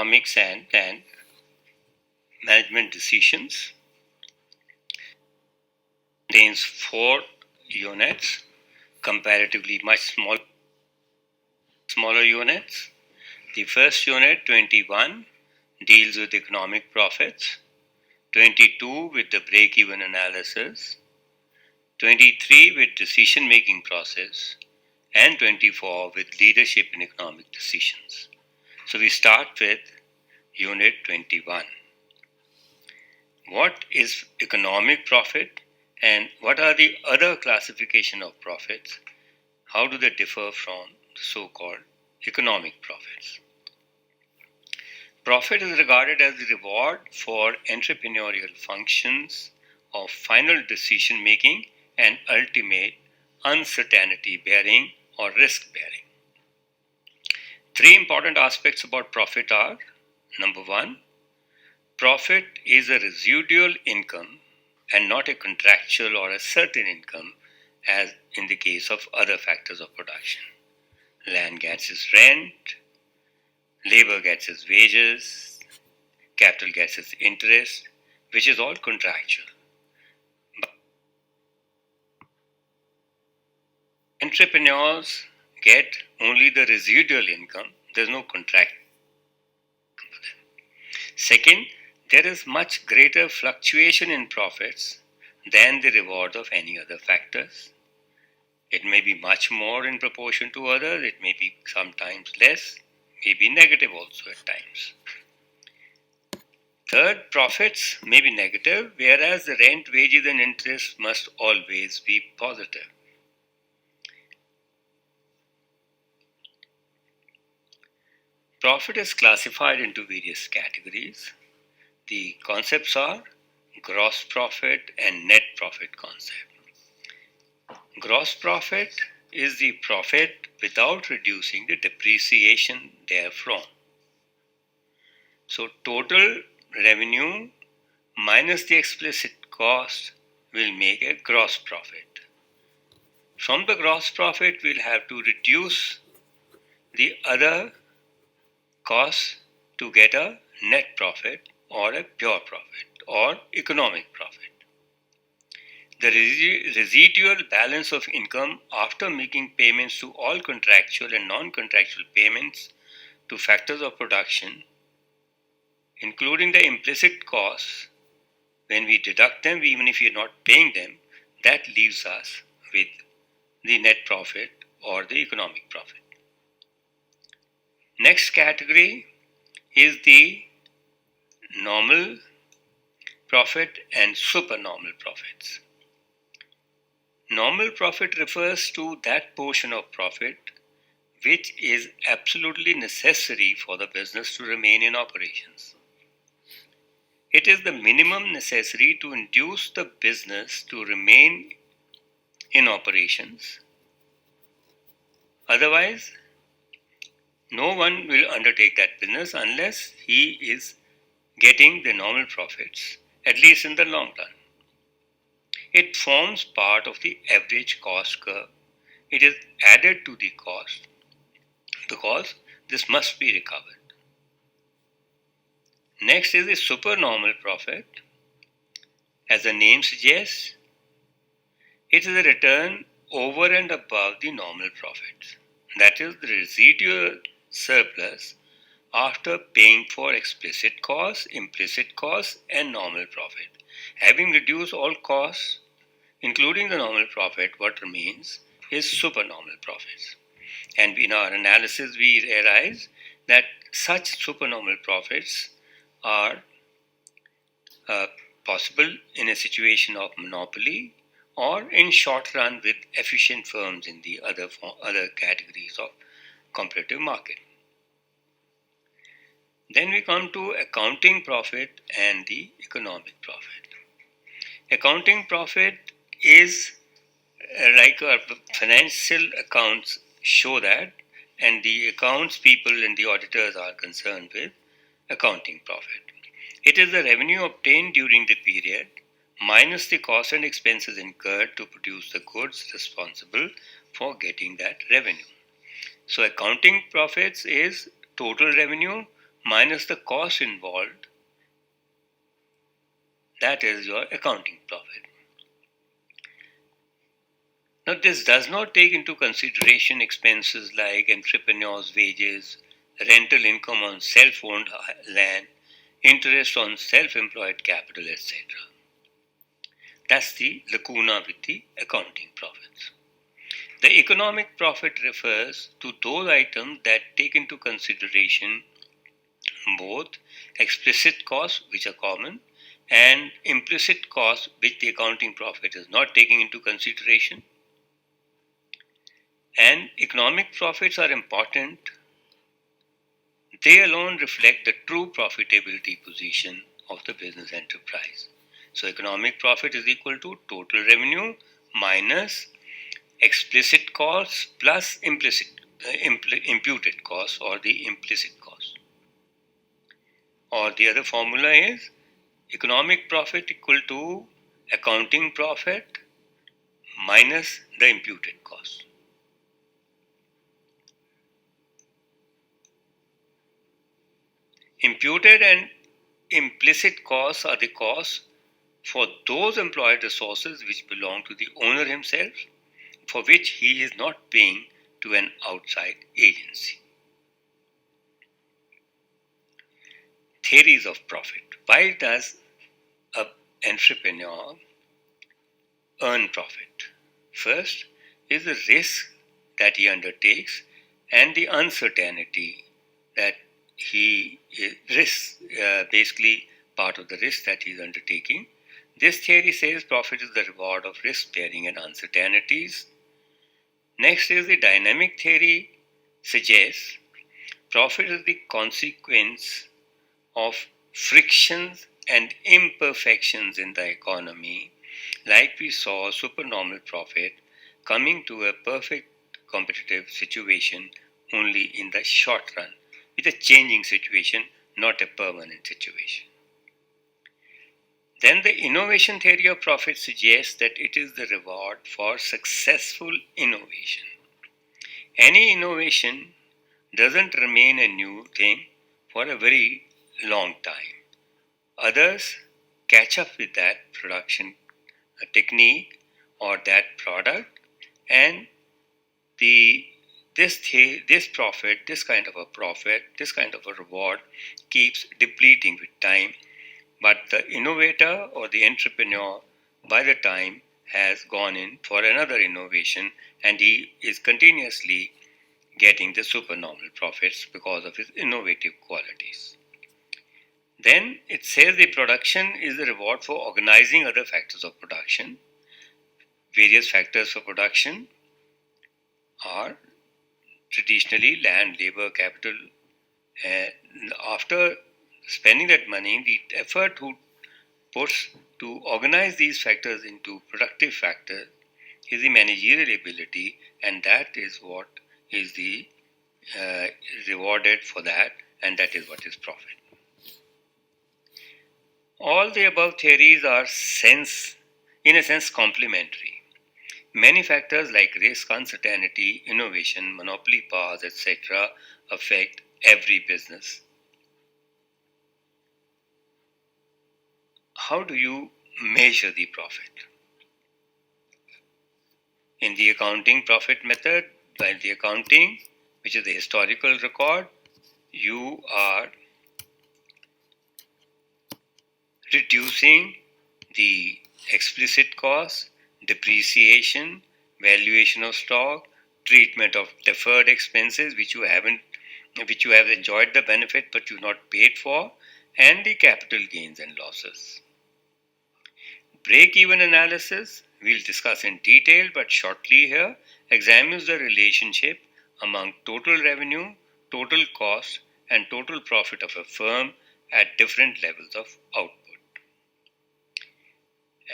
economics and management decisions. Contains 4 units, comparatively much smaller units. The first unit, 21, deals with economic profits, 22 with the break-even analysis, 23 with decision-making process, and 24 with leadership in economic decisions. So we start with unit 21. What is economic profit and what are the other classification of profits? How do they differ from the so-called economic profits? Profit is regarded as the reward for entrepreneurial functions of final decision making and ultimate uncertainty bearing or risk bearing. 3 important aspects about profit are: number 1, profit is a residual income and not a contractual or a certain income as in the case of other factors of production. Land gets its rent, labor gets its wages, capital gets its interest, which is all contractual. But entrepreneurs get only the residual income, there's no contract for them. Second, there is much greater fluctuation in profits than the reward of any other factors. It may be much more in proportion to others, it may be sometimes less, may be negative also at times. Third, profits may be negative, whereas the rent, wages, and interest must always be positive. Profit is classified into various categories. The concepts are gross profit and net profit concept. Gross profit is the profit without reducing the depreciation therefrom. So total revenue minus the explicit cost will make a gross profit. From the gross profit, we'll have to reduce the other costs to get a net profit or a pure profit or economic profit. The residual balance of income after making payments to all contractual and non-contractual payments to factors of production, including the implicit costs, when we deduct them, even if we are not paying them, that leaves us with the net profit or the economic profit. Next category is the normal profit and supernormal profits. Normal profit refers to that portion of profit which is absolutely necessary for the business to remain in operations. It is the minimum necessary to induce the business to remain in operations. Otherwise, no one will undertake that business unless he is getting the normal profits, at least in the long run. It forms part of the average cost curve. It is added to the cost because this must be recovered. Next is the supernormal profit. As the name suggests, it is a return over and above the normal profits. That is the residual surplus after paying for explicit costs, implicit costs, and normal profit. Having reduced all costs, including the normal profit, what remains is supernormal profits. And in our analysis, we realize that such supernormal profits are possible in a situation of monopoly or in short run with efficient firms in the other categories of competitive market. Then we come to accounting profit and the economic profit. Accounting profit is like our financial accounts show that, and the accounts people and the auditors are concerned with accounting profit. It is the revenue obtained during the period minus the costs and expenses incurred to produce the goods responsible for getting that revenue. So accounting profits is total revenue minus the cost involved, that is your accounting profit. Now, this does not take into consideration expenses like entrepreneurs' wages, rental income on self owned land, interest on self employed capital, etc. That's the lacuna with the accounting profits. The economic profit refers to those items that take into consideration both explicit costs, which are common, and implicit costs, which the accounting profit is not taking into consideration. And economic profits are important. They alone reflect the true profitability position of the business enterprise. So, economic profit is equal to total revenue minus explicit costs plus imputed costs or the implicit costs. Or the other formula is economic profit equal to accounting profit minus the imputed cost. Imputed and implicit costs are the costs for those employed resources which belong to the owner himself, for which he is not paying to an outside agency. Theories of profit. Why does an entrepreneur earn profit? First is the risk that he undertakes and the uncertainty that he risks, basically part of the risk that he is undertaking. This theory says profit is the reward of risk bearing and uncertainties. Next is the dynamic theory suggests profit is the consequence of frictions and imperfections in the economy, like we saw supernormal profit coming to a perfect competitive situation only in the short run, with a changing situation, not a permanent situation. Then the innovation theory of profit suggests that it is the reward for successful innovation. Any innovation doesn't remain a new thing for a very long time. Others catch up with that production technique or that product, and this profit, this kind of a profit, this kind of a reward keeps depleting with time. But the innovator or the entrepreneur, by the time, has gone in for another innovation, and he is continuously getting the supernormal profits because of his innovative qualities. Then it says the production is the reward for organizing other factors of production. Various factors for production are traditionally land, labor, capital. After spending that money, the effort who puts to organize these factors into productive factors is the managerial ability, and that is what is the rewarded for that, and that is what is profit. All the above theories are in a sense complementary. Many factors like risk, uncertainty, innovation, monopoly powers, etc. affect every business. How do you measure the profit? In the accounting profit method, by the accounting, which is the historical record, you are reducing the explicit costs, depreciation, valuation of stock, treatment of deferred expenses which you have enjoyed the benefit but you've not paid for, and the capital gains and losses. Break-even analysis, we'll discuss in detail but shortly here, examines the relationship among total revenue, total cost, and total profit of a firm at different levels of output.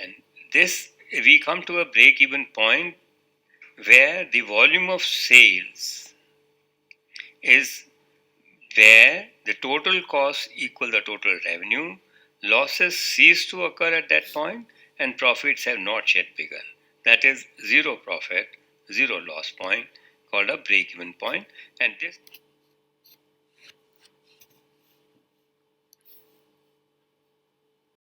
And this, we come to a break-even point where the volume of sales is where the total costs equal the total revenue, losses cease to occur at that point, and profits have not yet begun. That is zero profit, zero loss point, called a break-even point. And